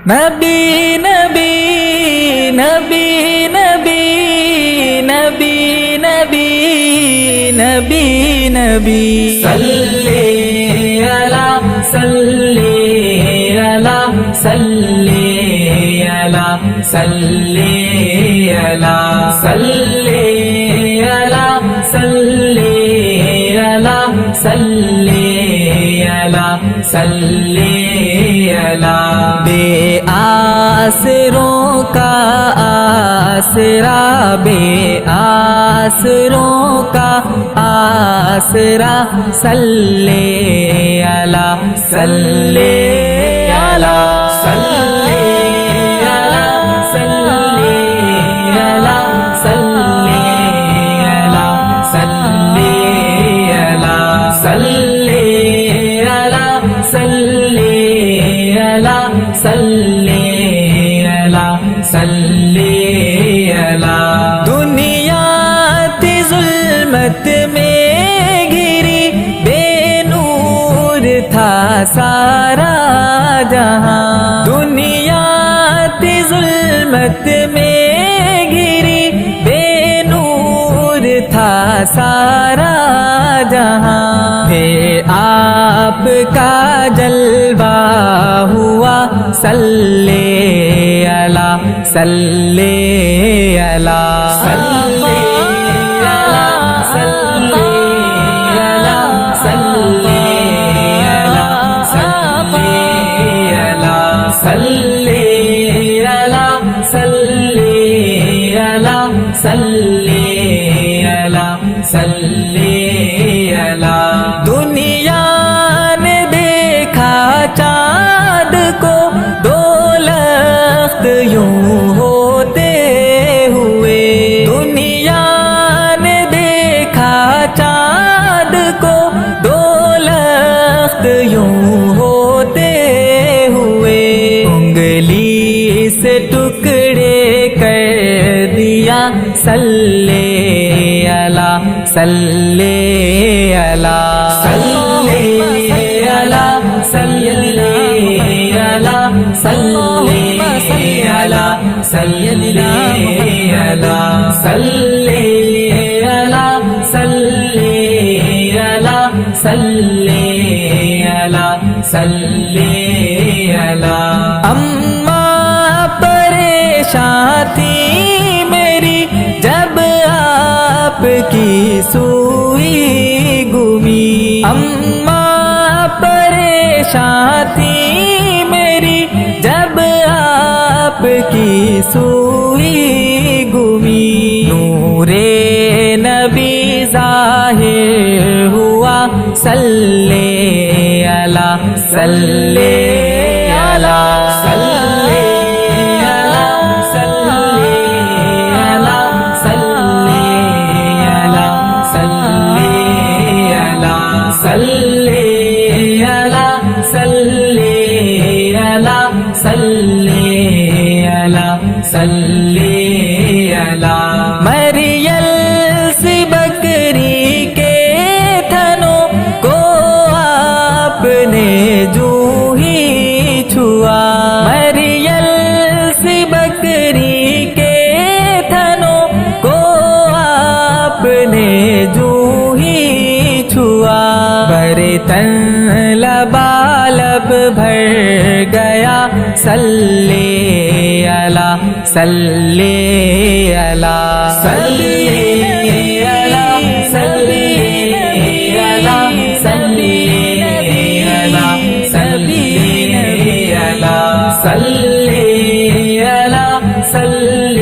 نبی نبی نبی نبی نبی نبی نبی نبی صلی علی صلی علی صلی علی صلی علی صلی علی صلی علی صلی علی صلی علی بے آسروں کا آسرا بے آسروں کا آسرا صلی علی صلی علی صلی علی صلی علی صلی علی صلی علی صلی علی صلی علی صلی علی صلی علی دنیا تھی ظلمت میں گھری بے نور تھا سارا جہاں دنیا تھی ظلمت میں گھری بے نور تھا سارا جہاں ہے آپ کا جلوہ ہوا صلی علی صلی علی صلی علی صلی علی صلی علی صلی علی صلی علی صلی علی صلی علی صلی علی دنیا نے دیکھا چاند کو دو لخت یوں ہوتے ہوئے دنیا نے دیکھا چاند کو دو لخت یوں ہوتے ہوئے انگلی سے ٹکڑے کر دیا صلی علی صلی علی صلی علی صلی علی صلی علی صلی علی صلی علی صلی علی صلی علی صلی علی اماں پریشان تھی میری جب آپ کی سوئی گمی اماں پریشان تھی میری جب آپ کی سوئی گمی نور نبی ظاہر ہوا صلی علی صلی علی صلی علی صلی علی صلی علی صلی علی صلی علی صلی علی صلی علی صلی علی مریل سی بکری کے تھنوں کو آپ نے جو ہی چھوا مریل سی بکری کے تھنوں کو آپ نے جو ہی چھوا برتن لبالب بھر گیا صلی علی صلی علی صلی علی صلی علی صلی علی صلی علی صلی علی صلی